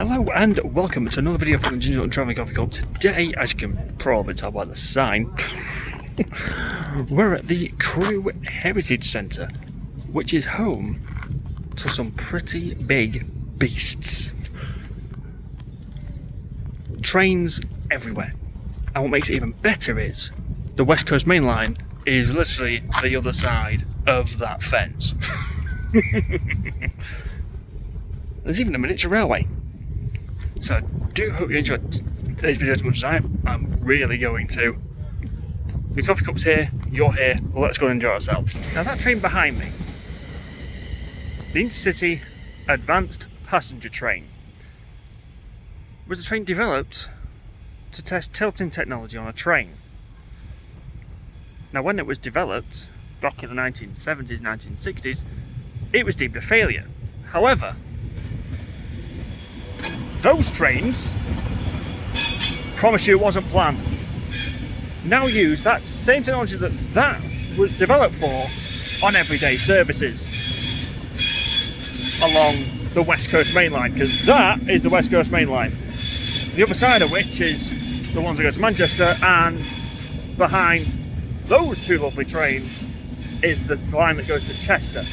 Hello and welcome to another video from the Ginger and Travelling Coffee Cup. Today, as you can probably tell by the sign, we're at the Crewe Heritage Centre, which is home to some pretty big beasts. Trains everywhere. And what makes it even better is the West Coast Main Line is literally the other side of that fence. There's even a miniature railway. So I do hope you enjoyed today's video as much as I am. I'm really going to. The coffee cup's here, you're here, well, let's go and enjoy ourselves. Now that train behind me, the Intercity Advanced Passenger Train, was a train developed to test tilting technology on a train. Now when it was developed, back in the 1970s, 1960s, it was deemed a failure. However, those trains, promise you it wasn't planned, now use that same technology that was developed for on everyday services along the West Coast Main Line, because that is the West Coast Main Line. The other side of which is the ones that go to Manchester, and behind those two lovely trains is the line that goes to Chester.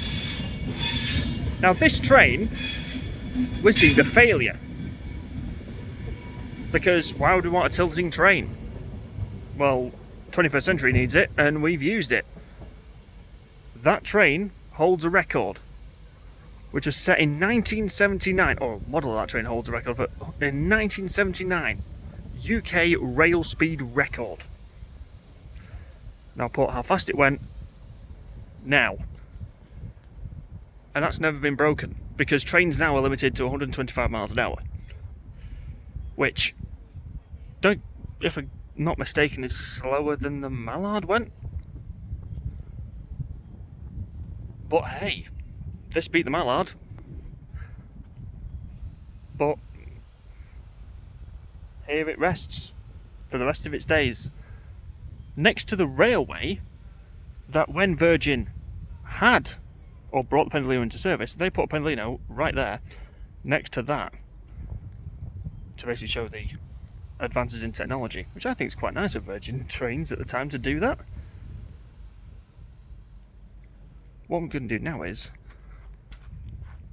Now this train was deemed a failure, because why would we want a tilting train? Well, 21st century needs it, and we've used it. That train holds a record, which was set in 1979, or model of that train holds a record, but in 1979, UK rail speed record. Now put how fast it went now. And that's never been broken, because trains now are limited to 125 miles an hour. Which, if I'm not mistaken, is slower than the Mallard went. But hey, this beat the Mallard. But here it rests for the rest of its days, next to the railway that when Virgin had or brought the Pendolino into service, they put a Pendolino right there next to that to basically show the advances in technology, which I think is quite nice of Virgin Trains at the time to do that. What I'm going to do now is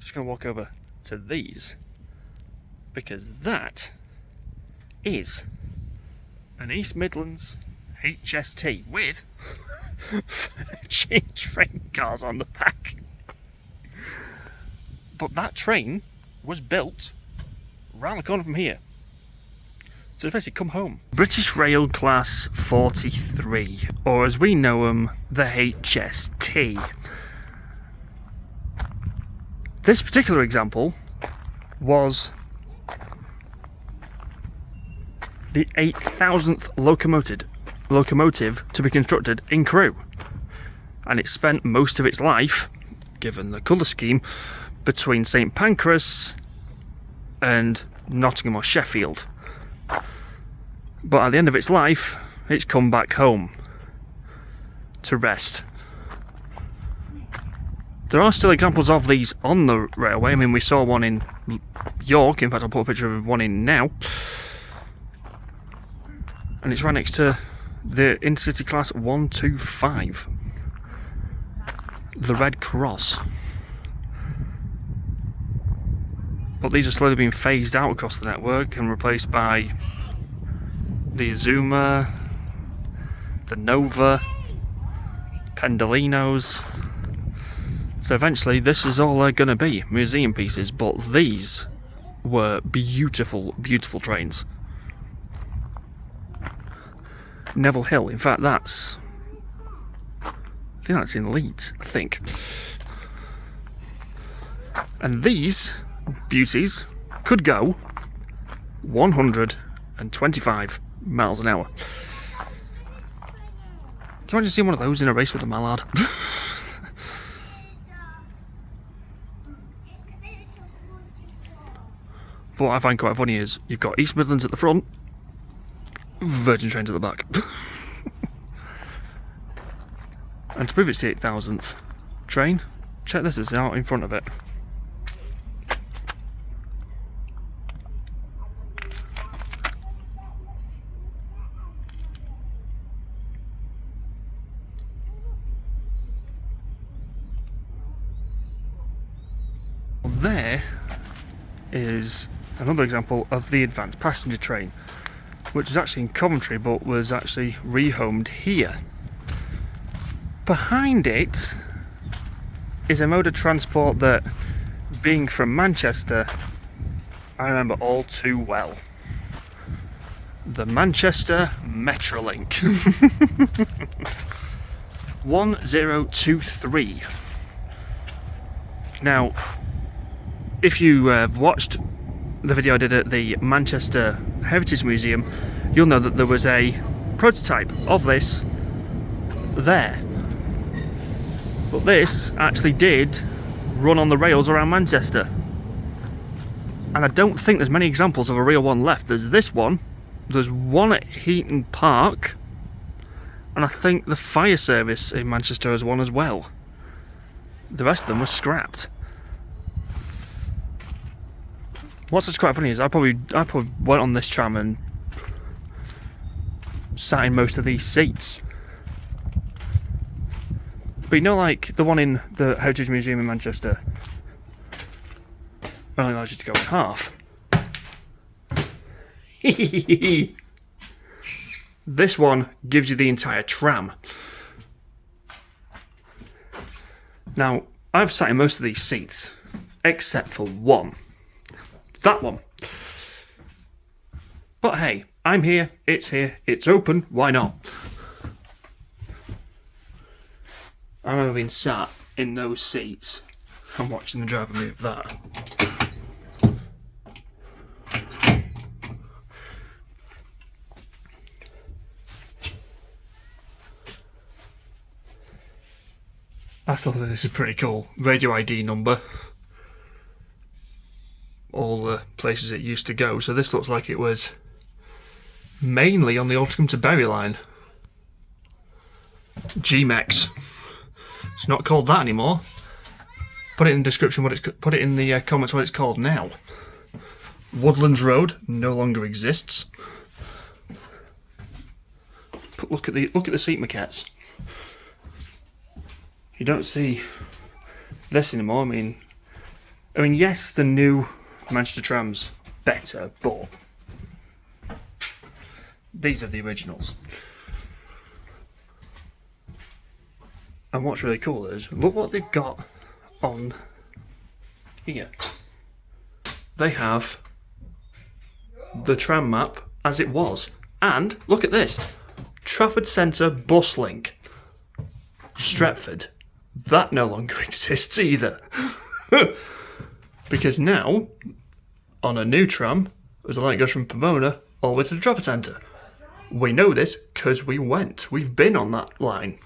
just going to walk over to these, because that is an East Midlands HST with train cars on the back. But that train was built round the corner from here. So it's basically come home. British Rail Class 43, or as we know them, the HST. This particular example was the 8,000th locomotive to be constructed in Crewe, and it spent most of its life, given the colour scheme, between St Pancras and Nottingham or Sheffield. But at the end of its life, it's come back home to rest. There are still examples of these on the railway. I mean, we saw one in York. In fact, I'll put a picture of one in now. And it's right next to the Intercity Class 125. The Red Cross. But these are slowly being phased out across the network and replaced by the Azuma, the Nova, Pendolinos. So eventually this is all they're going to be, museum pieces, but these were beautiful, beautiful trains. Neville Hill, in fact I think that's in Leeds, I think. And these beauties could go 125 miles an hour. Can you imagine seeing one of those in a race with a Mallard? But what I find quite funny is you've got East Midlands at the front, Virgin Trains at the back. And to prove it's the 8,000th train, check this out in front of it. there is another example of the advanced passenger train, which was actually in Coventry but was actually rehomed here. Behind it is a mode of transport that, being from Manchester, I remember all too well. The Manchester Metrolink. 1023. Now, if you have watched the video I did at the Manchester Heritage Museum, you'll know that there was a prototype of this there. But this actually did run on the rails around Manchester. And I don't think there's many examples of a real one left. There's this one, there's one at Heaton Park, and I think the fire service in Manchester has one as well. The rest of them were scrapped. What's quite funny is I probably went on this tram and sat in most of these seats. But you know, like the one in the Heritage Museum in Manchester only allows you to go in half. This one gives you the entire tram. Now, I've sat in most of these seats, except for one. That one. But hey, I'm here, it's open, why not? I remember being sat in those seats and watching the driver move that. I thought this is pretty cool. Radio ID number. All the places it used to go. So this looks like it was mainly on the Altrincham to Bury line. GMEX. It's not called that anymore. Put it in the description put it in the comments what it's called now. Woodlands Road no longer exists. But look at the seat maquettes. You don't see this anymore. I mean yes, the new Manchester tram's better, but these are the originals. And what's really cool is, look what they've got on here. They have the tram map as it was. And, look at this. Trafford Centre bus link. Stretford. That no longer exists either. Because now, on a new tram, there's a line that goes from Pomona all the way to the Trafford Centre. We know this because we went. We've been on that line.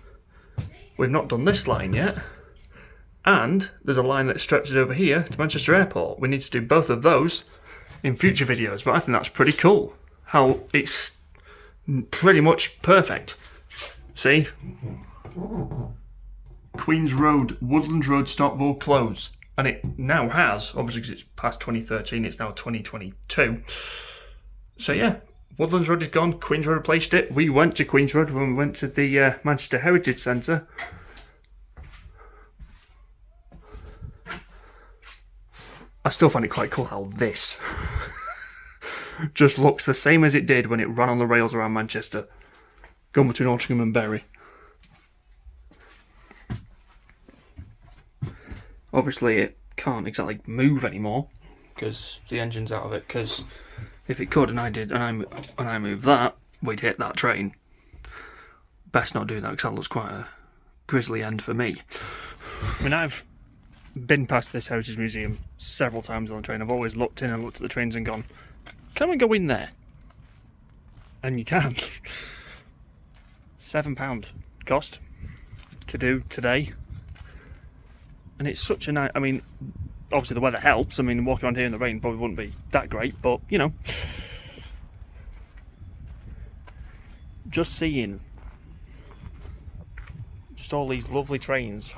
We've not done this line yet. And there's a line that stretches over here to Manchester Airport. We need to do both of those in future videos, but I think that's pretty cool. How it's pretty much perfect. See? Queen's Road, Woodlands Road, Stockville close. And it now has, obviously because it's past 2013, it's now 2022. So yeah, Woodlands Road is gone, Queen's Road replaced it. We went to Queen's Road when we went to the Manchester Heritage Centre. I still find it quite cool how this just looks the same as it did when it ran on the rails around Manchester, going between Altrincham and Bury. Obviously it can't exactly move anymore because the engine's out of it, because if it could and I moved that, we'd hit that train. Best not do that because that looks quite a grisly end for me. I mean, I've been past this Heritage Museum several times on the train. I've always looked in and looked at the trains and gone, can we go in there? And you can. £7 cost to do today. And it's such a nice, I mean, obviously the weather helps. I mean, walking around here in the rain probably wouldn't be that great, but, you know, just seeing just all these lovely trains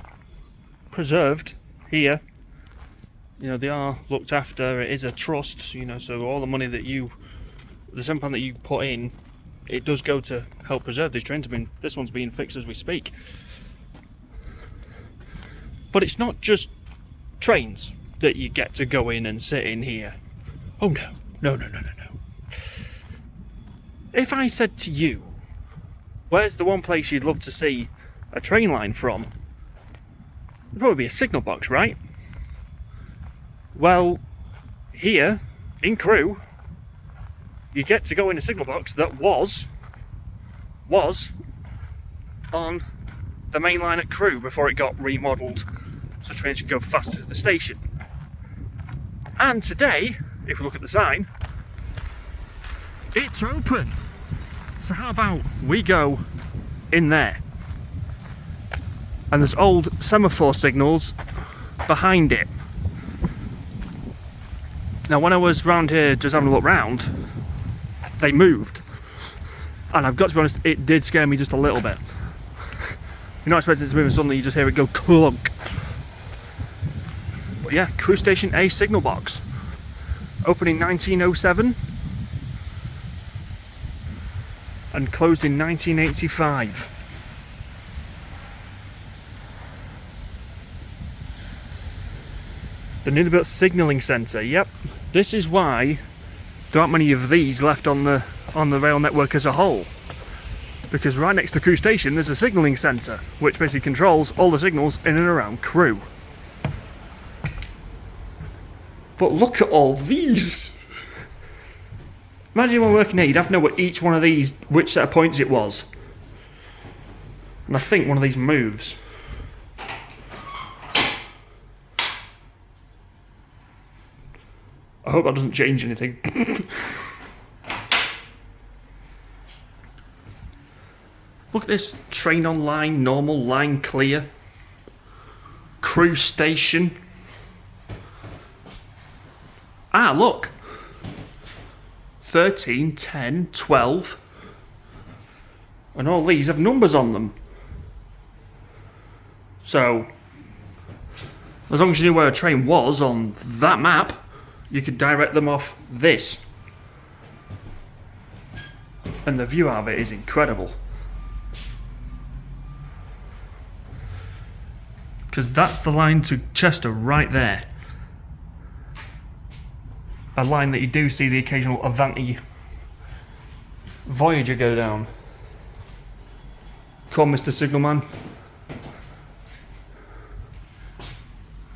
preserved here. You know, they are looked after. It is a trust, you know, so all the money that the £7 that you put in, it does go to help preserve these trains. I mean, this one's being fixed as we speak. But it's not just trains. that you get to go in and sit in here. Oh no, no, no, no, no, no. If I said to you, where's the one place you'd love to see a train line from? It'd probably be a signal box, right? Well, here in Crewe, you get to go in a signal box that was on the main line at Crewe before it got remodelled so trains could go faster to the station. And today, if we look at the sign, it's open. So how about we go in there? And there's old semaphore signals behind it. Now when I was round here just having a look round, they moved. And I've got to be honest, it did scare me just a little bit. You're not expecting it to move and suddenly you just hear it go clunk. But yeah, Crewe Station A signal box. Opened in 1907 and closed in 1985. The newly built signalling centre. Yep, this is why there aren't many of these left on the rail network as a whole. Because right next to Crewe Station there's a signalling centre which basically controls all the signals in and around Crewe. But look at all these! Imagine when working here, you'd have to know what each one of these, which set of points it was. And I think one of these moves. I hope that doesn't change anything. Look at this. Train on line, normal, line clear. Crewe Station. Ah, look. 13, 10, 12. And all these have numbers on them. So, as long as you knew where a train was on that map, you could direct them off this. And the view of it is incredible. Because that's the line to Chester right there. A line that you do see the occasional Avanti Voyager go down. Come on, Mr. Signalman.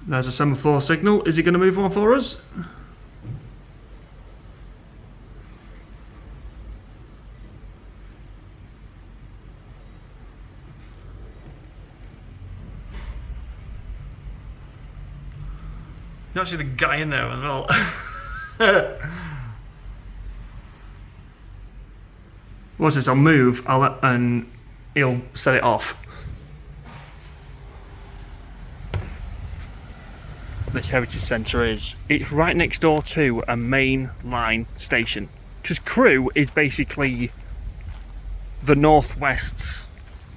There's a semaphore signal. Is he going to move on for us? You're actually the guy in there as well. Watch this, I'll move, and he'll set it off. This heritage centre it's right next door to a main line station. Because Crewe is basically the Northwest's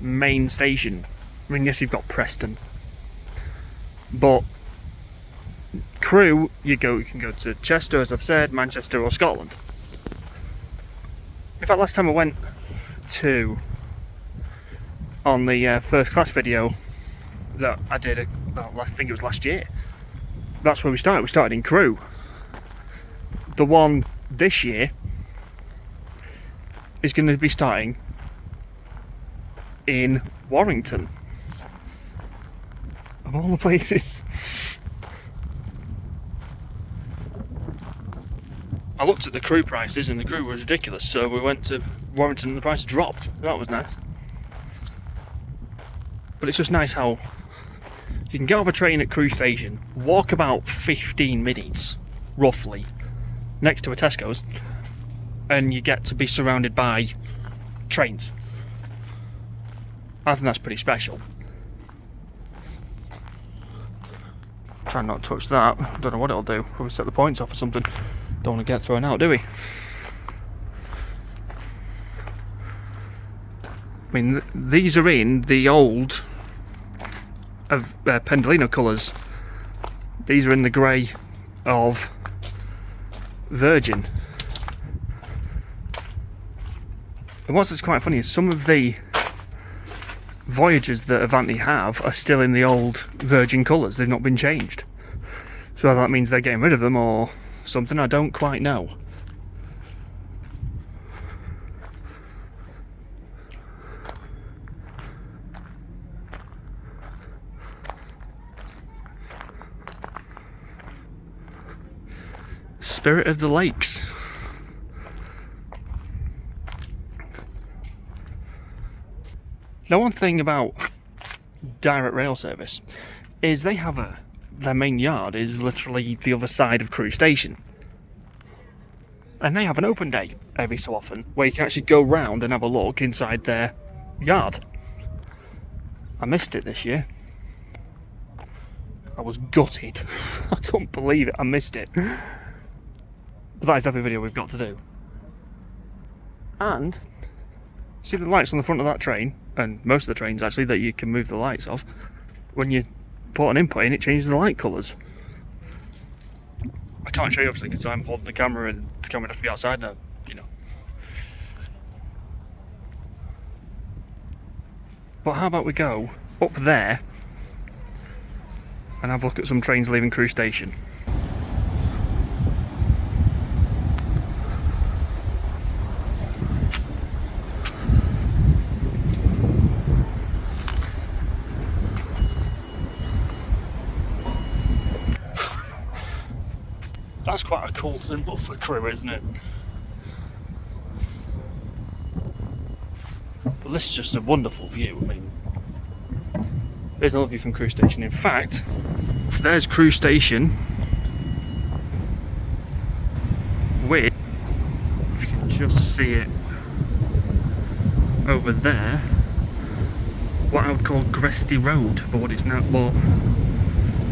main station. I mean, yes, you've got Preston. But Crewe, you can go to Chester, as I've said, Manchester or Scotland. In fact, last time I went to, on the first class video that I did, I think it was last year, that's where we started. We started in Crewe. The one this year is going to be starting in Warrington. Of all the places. I looked at the Crewe prices and the Crewe was ridiculous, so we went to Warrington and the price dropped. That was nice. But it's just nice how you can get off a train at Crewe Station, walk about 15 minutes, roughly, next to a Tesco's, and you get to be surrounded by trains. I think that's pretty special. Try not to touch that. Don't know what it'll do. Probably set the points off or something. Don't want to get thrown out, do we? I mean, these are in the old of Pendolino colours. These are in the grey of Virgin. And what's quite funny is some of the Voyagers that Avanti have are still in the old Virgin colours. They've not been changed. So So whether that means they're getting rid of them or something, I don't quite know. Spirit of the Lakes. Now, one thing about direct rail service is they have their main yard is literally the other side of Crewe station, and they have an open day every so often where you can actually go round and have a look inside their yard. I missed it this year. I was gutted. I couldn't believe it. I missed it. But that is every video we've got to do. And see the lights on the front of that train, and most of the trains actually that you can move the lights off. When you put an input in, it changes the light colours. I can't show you obviously because I'm holding the camera and the camera would have to be outside now, you know. But how about we go up there and have a look at some trains leaving Crewe station. That's quite a cool symbol for Crewe, isn't it? But this is just a wonderful view. I mean, there's another view from Crewe station. In fact, there's Crewe station with, if you can just see it over there, what I would call Gresty Road, but what it's now, well,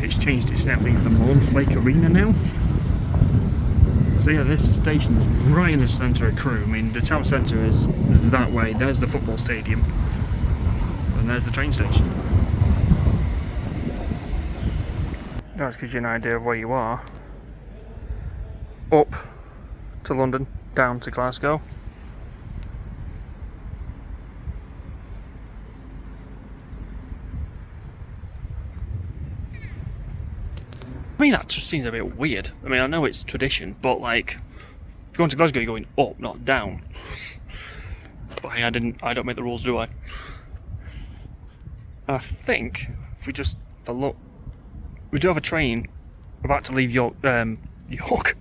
it's changed its name. I think it's the Mornflake Arena now. So yeah, this station is right in the centre of Crewe. I mean, the town centre is that way. There's the football stadium, and there's the train station. That gives you an idea of where you are. Up to London, down to Glasgow. I mean, that just seems a bit weird. I mean, I know it's tradition, but like, if you're going to Glasgow, you're going up, not down. But hey, I don't make the rules, do I? And I think if we just have a look, we do have a train about to leave York, I'm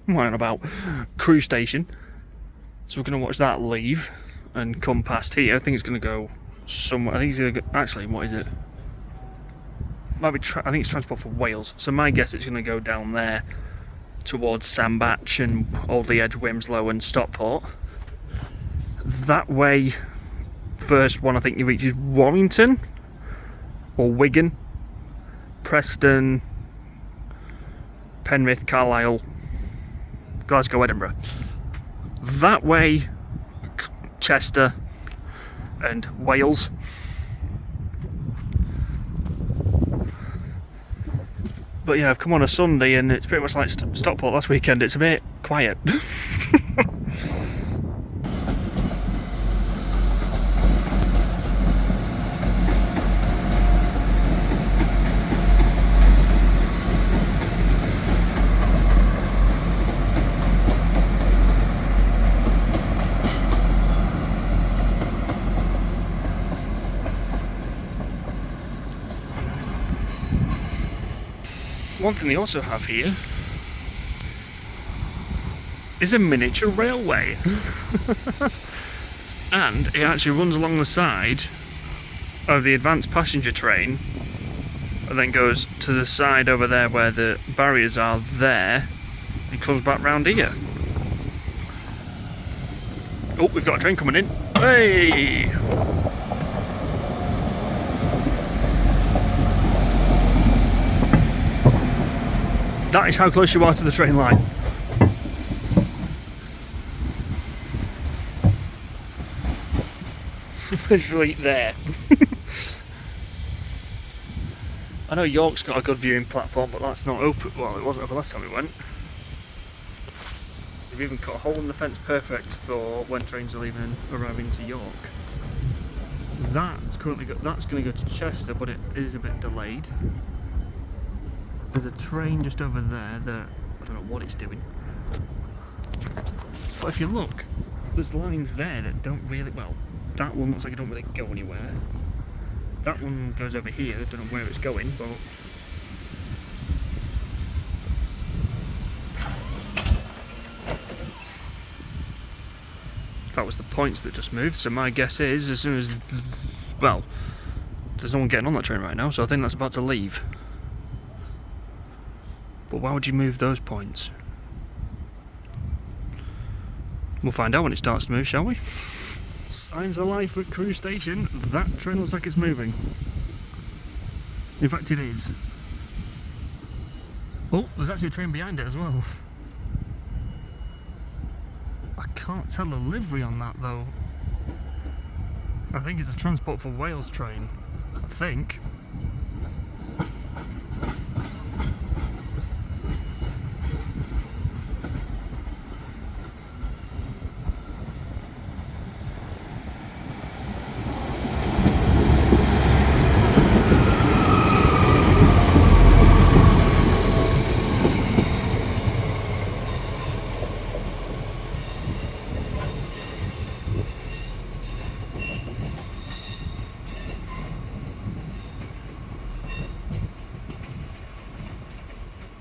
on about Crewe station. So we're going to watch that leave and come past here. I think it's going to go somewhere. I think it's going to go, actually, what is it? Might be I think it's Transport for Wales, so my guess it's going to go down there towards Sandbach and Oldley Edge, Wimslow and Stockport. That way, first one I think you reach is Warrington or Wigan, Preston, Penrith, Carlisle, Glasgow, Edinburgh. That way, Chester and Wales. But yeah, I've come on a Sunday and it's pretty much like Stockport last weekend. It's a bit quiet. One thing they also have here is a miniature railway. And it actually runs along the side of the advanced passenger train and then goes to the side over there where the barriers are there and comes back round here. Oh, we've got a train coming in. Hey! That is how close you are to the train line. Literally there. I know York's got a good viewing platform, but that's not open. Well, it wasn't open last time we went. They've even cut a hole in the fence perfect for when trains are leaving and arriving to York. That's going to go to Chester, but it is a bit delayed. There's a train just over there that I don't know what it's doing. But if you look, there's lines there that don't really, well, that one looks like it don't really go anywhere. That one goes over here, I don't know where it's going, but that was the points that just moved, so my guess is as soon as, well, there's no one getting on that train right now, so I think that's about to leave. But why would you move those points? We'll find out when it starts to move, shall we? Signs of life at Crewe station. That train looks like it's moving. In fact it is. Oh, there's actually a train behind it as well. I can't tell the livery on that though. I think it's a Transport for Wales train. I think.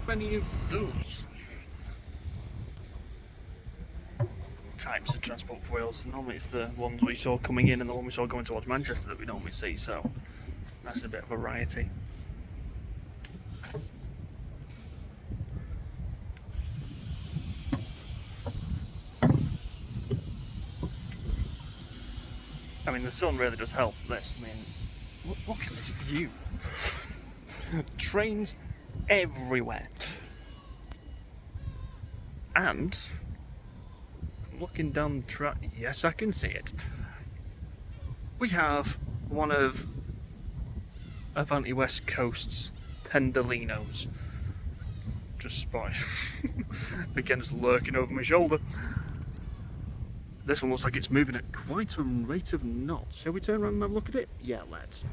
Many of those types of Transport for Wales, normally it's the ones we saw coming in and the one we saw going towards Manchester that we normally see, so that's a bit of variety. I mean, the sun really does help this. I mean, look at this view. Trains everywhere. And looking down the track, yes, I can see it. We have one of Avanti West Coast's Pendolinos. Just spotted. Again, it's lurking over my shoulder. This one looks like it's moving at quite a rate of knots. Shall we turn around and have a look at it? Yeah, let's.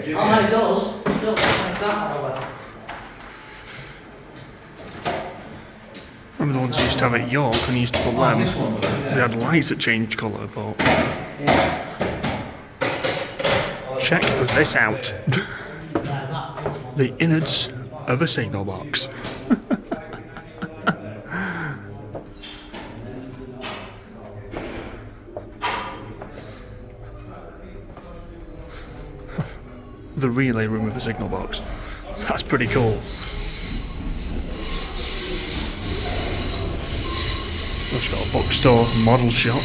Oh no, it does. It does. Like that, over. Remember the ones you used to have at York when you used to put them? This one, They had lights that changed colour, but check this out. The innards of a signal box. The relay room of a signal box. That's pretty cool. It's got a bookstore, model shop.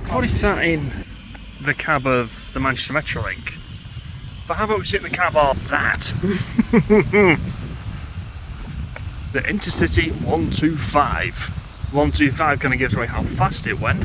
I've already sat in the cab of the Manchester Metrolink, but how about we sit in the cab of that? The Intercity 125. 125 kind of gives away how fast it went.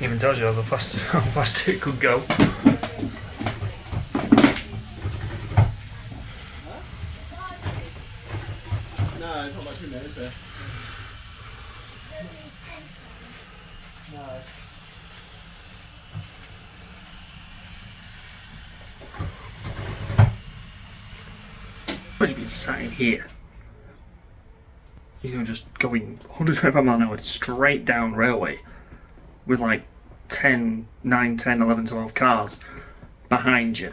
Even tells you how fast it could go. No, it's not much in there, is there? No. Imagine being sat in here. You know, just going 125 mile an hour straight down railway with like 10, 9, 10, 11, 12 cars behind you.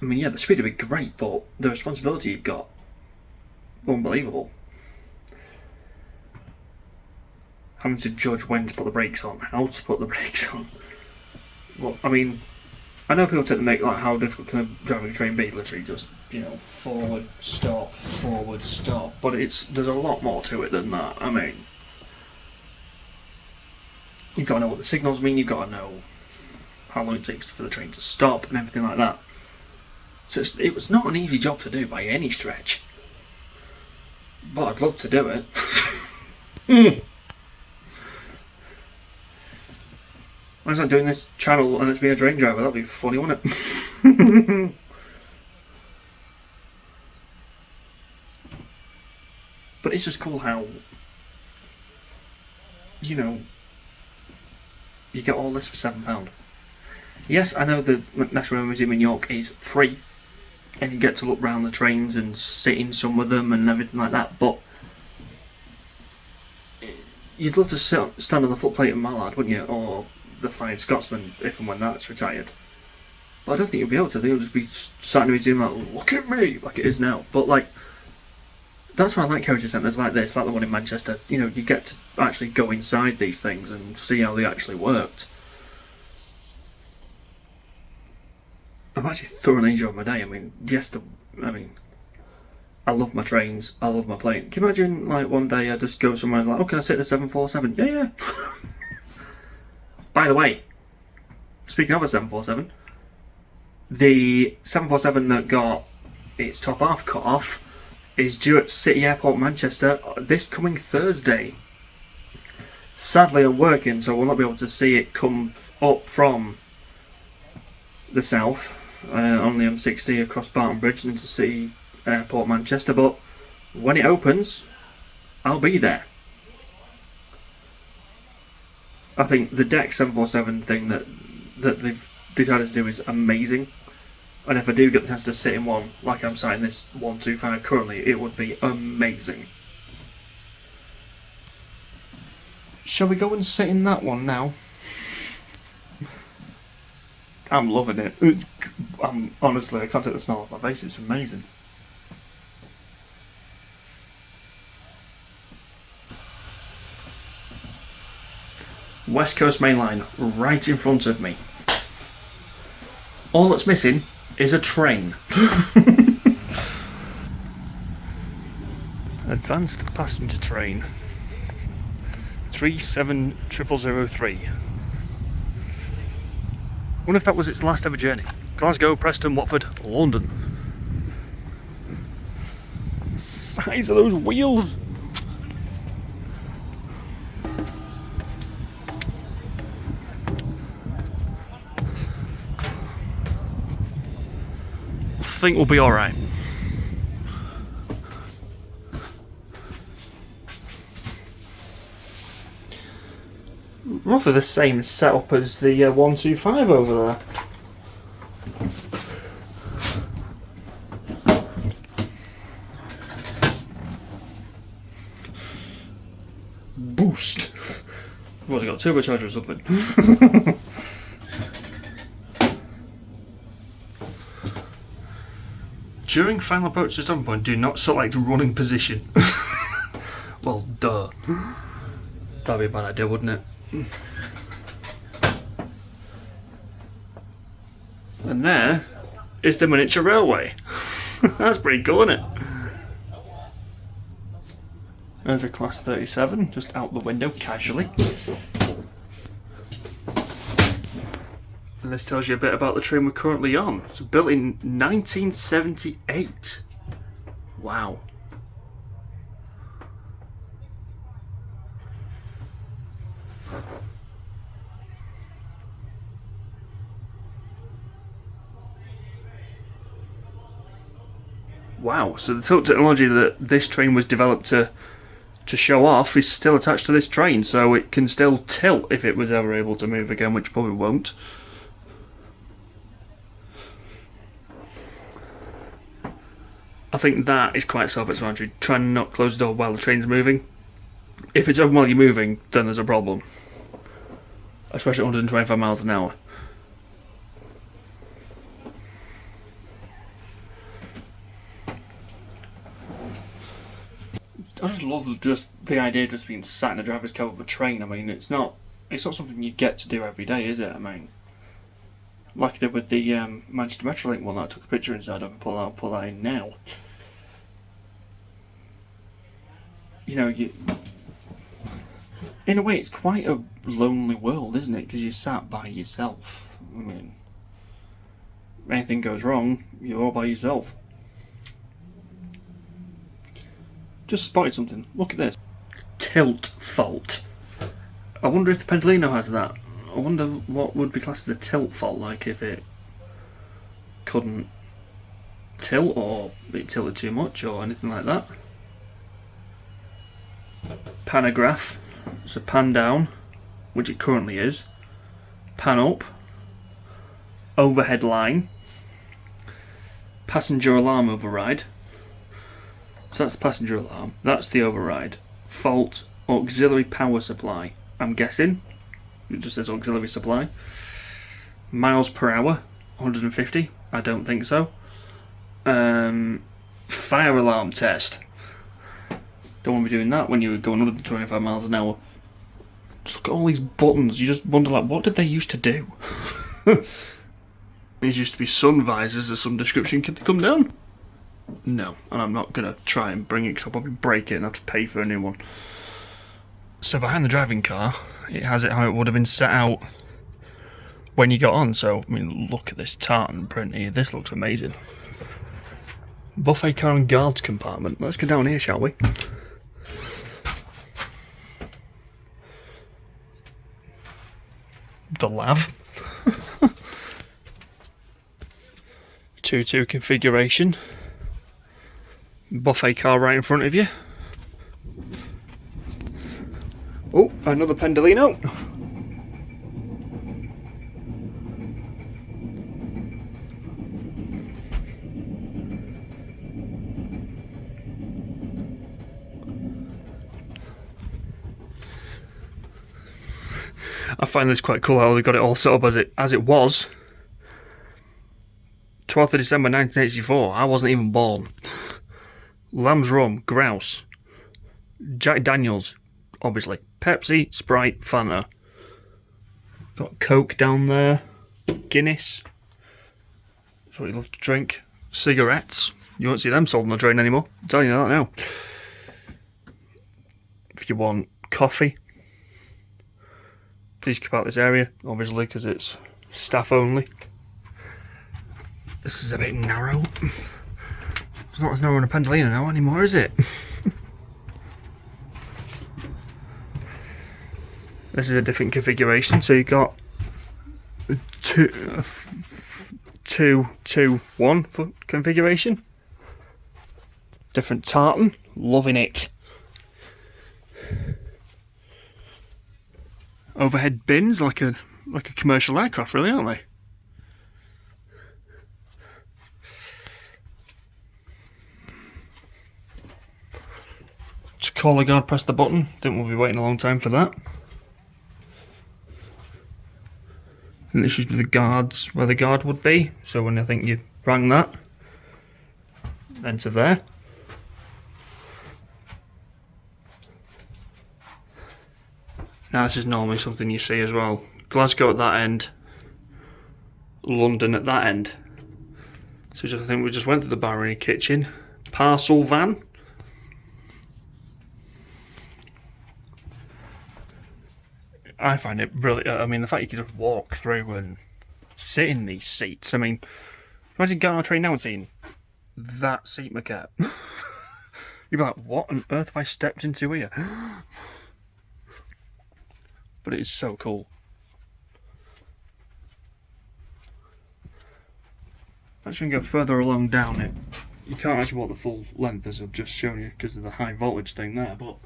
I mean, yeah, the speed would be great, but the responsibility you've got, unbelievable. Having to judge when to put the brakes on, how to put the brakes on. Well, I mean, I know people tend to make like how difficult can a driving a train be, literally just, you know, forward, stop, but there's a lot more to it than that. I mean, you've got to know what the signals mean, you've got to know how long it takes for the train to stop and everything like that. So it was not an easy job to do by any stretch. But I'd love to do it. Why is I doing this channel and it's being a train driver? That'd be funny, wouldn't it? But it's just cool how, you know, you get all this for £7. Yes, I know the National Railway Museum in York is free, and you get to look round the trains and sit in some of them and everything like that, but you'd love to stand on the footplate in Mallard, wouldn't you? Or the Flying Scotsman, if and when that's retired. But I don't think you'll be able to. I think you'll just be sat in a museum like, look at me, like it is now. But like, that's why I like heritage centres like this, like the one in Manchester. You know, you get to actually go inside these things and see how they actually worked. I've actually thoroughly enjoyed my day. I mean, yes, I love my trains, I love my plane. Can you imagine, like, one day I just go somewhere and like, oh, can I sit in a 747? Yeah. By the way, speaking of a 747, the 747 that got its top half cut off is due at City Airport, Manchester, this coming Thursday. Sadly, I'm working, so I will not be able to see it come up from the south on the M60 across Barton Bridge and into City Airport, Manchester. But when it opens, I'll be there. I think the deck 747 thing that they've decided to do is amazing. And if I do get the chance to sit in one, like I'm sat in this 125 currently, it would be amazing. Shall we go and sit in that one now? I'm loving it. Honestly, I can't take the smell off my face, it's amazing. West Coast Main Line, right in front of me. All that's missing is a train. Advanced passenger train 37003. Wonder if that was its last ever journey. Glasgow, Preston, Watford, London. Size of those wheels! I think we'll be alright. Roughly the same setup as the 125 over there. Boost! Well, they got turbocharger or something. During final approach to stopping point, do not select running position. Well, duh. That'd be a bad idea, wouldn't it? And there is the miniature railway. That's pretty cool, isn't it? There's a Class 37 just out the window casually. And this tells you a bit about the train we're currently on. It's built in 1978. Wow. Wow, so the tilt technology that this train was developed to show off is still attached to this train, so it can still tilt if it was ever able to move again, which probably won't. I think that is quite self-explanatory. Try and not close the door while the train's moving. If it's open while you're moving, then there's a problem. Especially at 125 miles an hour. I just love the idea of just being sat in the driver's cabin of a train. I mean, it's not something you get to do every day, is it? I mean, like I did with the Manchester Metrolink one that I took a picture inside of and I'll put that in now. You know, in a way, it's quite a lonely world, isn't it? Because you're sat by yourself. I mean, if anything goes wrong, you're all by yourself. Just spotted something. Look at this. Tilt fault. I wonder if the Pendolino has that. I wonder what would be classed as a tilt fault, like if it couldn't tilt or it tilted too much or anything like that. Panograph. So pan down, which it currently is. Pan up. Overhead line. Passenger alarm override. So that's the passenger alarm. That's the override. Fault, auxiliary power supply. I'm guessing. It just says auxiliary supply. Miles per hour, 150. I don't think so. Fire alarm test. Don't want to be doing that when you're going 125 miles an hour. Just look at all these buttons. You just wonder, like, what did they used to do? These used to be sun visors of some description. Can they come down? No, and I'm not going to try and bring it because I'll probably break it and have to pay for a new one. So behind the driving car, it has it how it would have been set out when you got on. So, I mean, look at this tartan print here. This looks amazing. Buffet car and guards compartment. Let's go down here, shall we? The lav. 2-2 configuration. Buffet car right in front of you. Oh, another Pendolino. I find this quite cool how they got it all set up as it was. 12th of December 1984. I wasn't even born. Lamb's Rum, Grouse, Jack Daniels, obviously, Pepsi, Sprite, Fanta. Got Coke down there, Guinness. That's what you love to drink. Cigarettes. You won't see them sold on the train anymore. I'm telling you that now. If you want coffee, please keep out this area, obviously, because it's staff only. This is a bit narrow. It's not as narrow in a Pendolino now anymore, is it? This is a different configuration, so you got 2-2-1 for configuration. Different tartan, loving it. Overhead bins, like a commercial aircraft, really, aren't they? To call a guard, press the button. Think we'll be waiting a long time for that. And this should be the guards where the guard would be. So when I think you rang that, enter there. Now this is normally something you see as well. Glasgow at that end, London at that end. So I think we just went to the Barony kitchen. Parcel van. I find it brilliant. I mean, the fact you can just walk through and sit in these seats. I mean, imagine getting on a train now and seeing that seat maquette. You'd be like, what on earth have I stepped into here? but it is so cool. Actually, we can go further along down it. You can't actually walk the full length as I've just shown you because of the high voltage thing there, but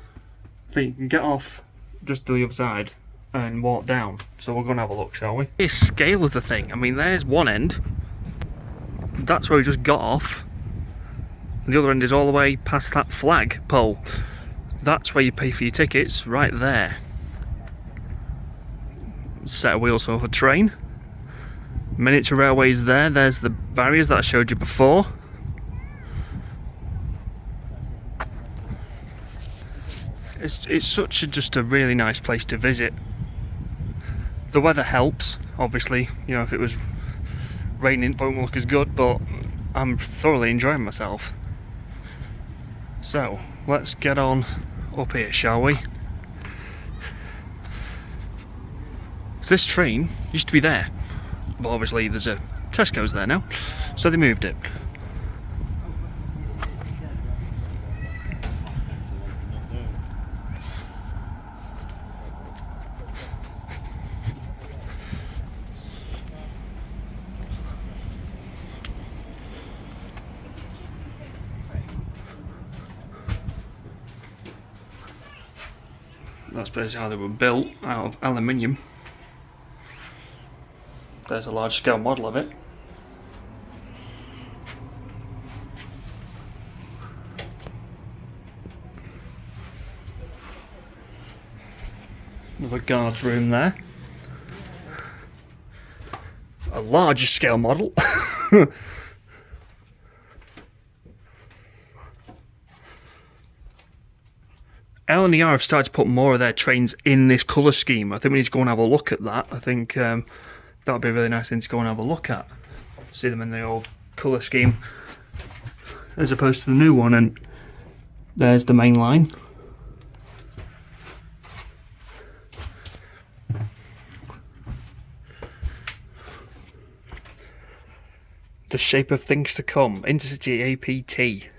I think you can get off just to the other side and walk down. So we're going to have a look, shall we? The scale of the thing. I mean, there's one end. That's where we just got off. And the other end is all the way past that flag pole. That's where you pay for your tickets, right there. Set of wheels off a train. Miniature railways there. There's the barriers that I showed you before. It's such just a really nice place to visit. The weather helps, obviously. You know, if it was raining, it won't look as good, but I'm thoroughly enjoying myself. So, let's get on up here, shall we? So this train used to be there, but obviously there's a Tesco's there now, so they moved it. That's basically how they were built, out of aluminium. There's a large scale model of it. Another guard's room there. A larger scale model. LNER have started to put more of their trains in this colour scheme. I think we need to go and have a look at that. I think that would be a really nice thing to go and have a look at. See them in the old colour scheme as opposed to the new one. And there's the main line. The shape of things to come. Intercity APT.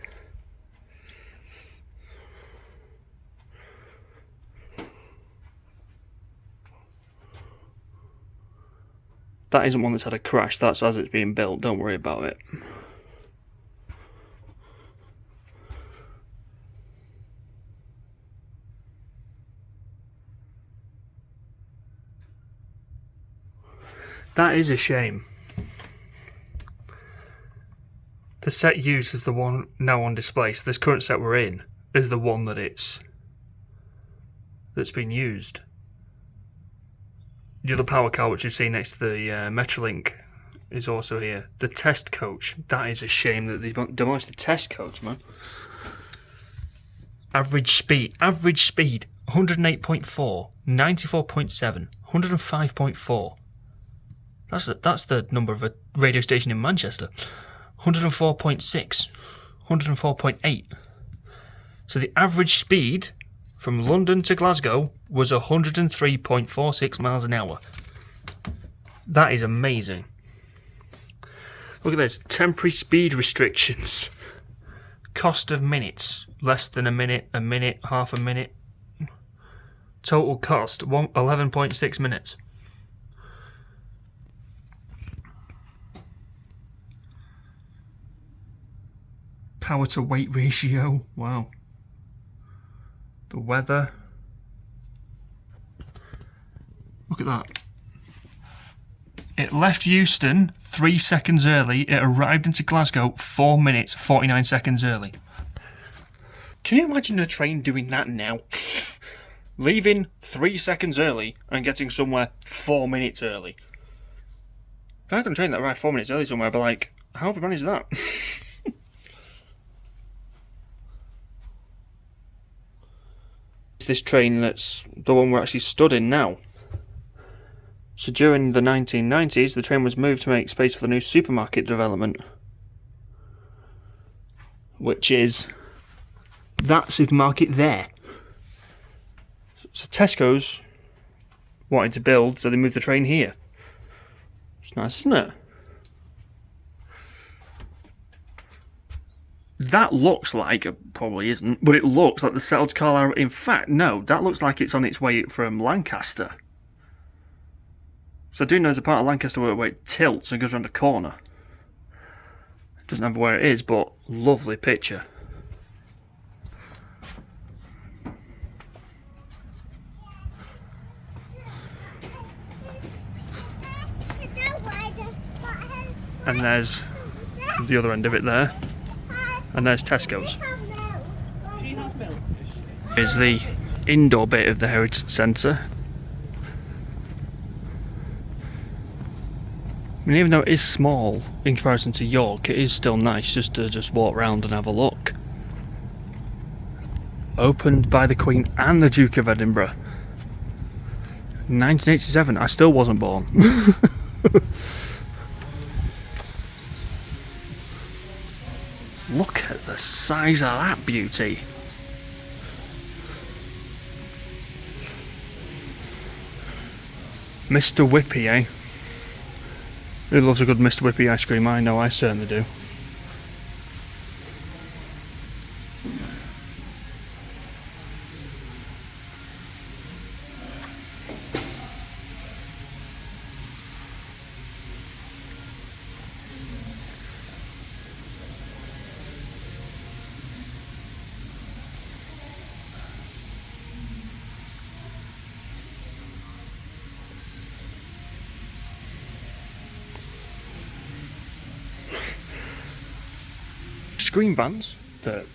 That isn't one that's had a crash, that's as it's being built, don't worry about it. That is a shame. The set used is the one now on display, so this current set we're in is the one that's been used. The other power car which you've seen next to the Metrolink is also here. The test coach, that is a shame that they demolished the test coach, man. Average speed, 108.4, 94.7, 105.4. That's the number of a radio station in Manchester. 104.6, 104.8. So the average speed from London to Glasgow was 103.46 miles an hour. That is amazing. Look at this. Temporary speed restrictions. Cost of minutes. Less than a minute, half a minute. Total cost, 11.6 minutes. Power to weight ratio. Wow. The weather. Look at that. It left Euston 3 seconds early. It arrived into Glasgow 4 minutes 49 seconds early. Can you imagine a train doing that now? Leaving 3 seconds early and getting somewhere 4 minutes early. If I had a train that arrived 4 minutes early somewhere, I'd be like, how have we managed that? This train that's the one we're actually stood in now. So during the 1990s, the train was moved to make space for the new supermarket development, which is that supermarket there. So Tesco's wanted to build, so they moved the train here. It's nice, isn't it? That looks like, it probably isn't, but it looks like the settled car. In fact, no, that looks like it's on its way from Lancaster. So I do know there's a part of Lancaster where it tilts and goes around a corner. Doesn't have where it is, but lovely picture. And there's the other end of it there. And there's Tesco's. Is the indoor bit of the Heritage Centre. I mean, even though it is small in comparison to York, it is still nice just to walk around and have a look. Opened by the Queen and the Duke of Edinburgh. 1987, I still wasn't born. Look at the size of that beauty. Mr. Whippy, eh? Who loves a good Mr. Whippy ice cream? I know, I certainly do. Screen vans that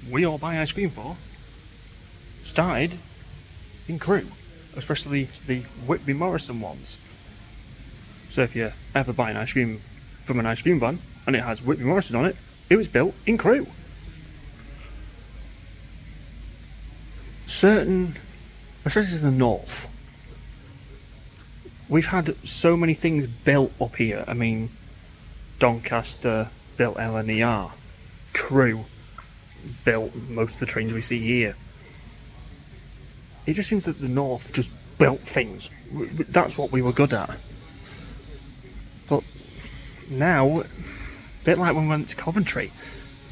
we all buy ice cream for started in Crewe, especially the Whitby Morrison ones. So if you ever buy an ice cream from an ice cream van and it has Whitby Morrison on it, it was built in Crewe. Certain, especially in the north, we've had so many things built up here. I mean, Doncaster built LNER. Crewe built most of the trains we see here. It just seems that the north just built things. That's what we were good at. But now, a bit like when we went to Coventry.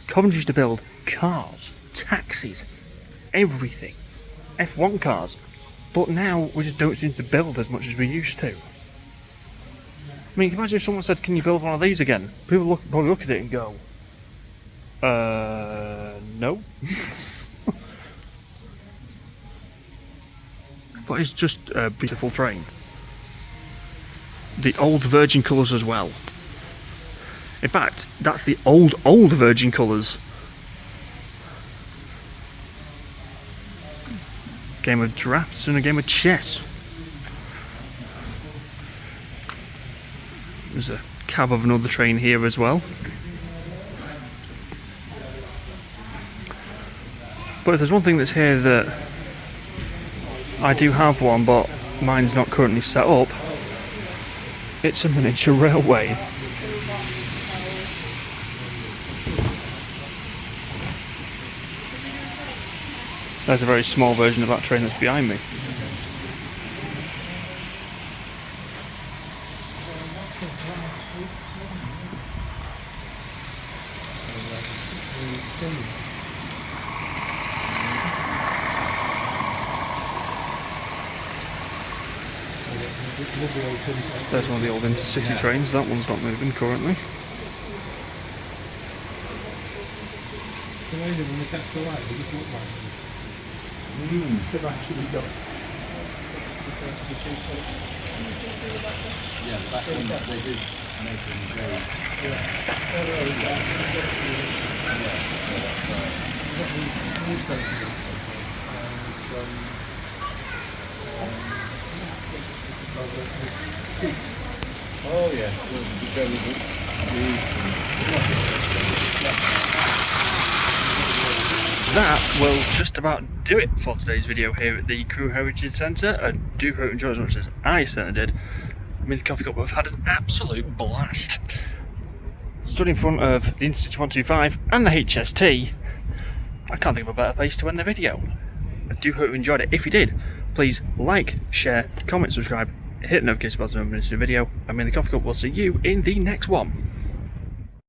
Coventry used to build cars, taxis, everything. F1 cars. But now we just don't seem to build as much as we used to. I mean, can you imagine if someone said, "Can you build one of these again?" People probably look at it and go, no. But it's just a beautiful train. The old Virgin colours as well. In fact, that's the old Virgin colours. Game of drafts and a game of chess. There's a cab of another train here as well. But if there's one thing that's here that I do have one, but mine's not currently set up, it's a miniature railway. There's a very small version of that train that's behind me. There's one of the old intercity trains, that one's not moving currently. So later when we catch the light, we just walk back. They've actually got. Yeah, the back one, they did make them very... Oh yeah, very good. That will just about do it for today's video here at the Crewe Heritage Centre. I do hope you enjoyed as much as I certainly did. I mean, the coffee cup, we've had an absolute blast. Stood in front of the Intercity 125 and the HST. I can't think of a better place to end the video. I do hope you enjoyed it. If you did, please like, share, comment, subscribe, hit the notification bell so you don't miss a video. I mean, the coffee cup will see you in the next one.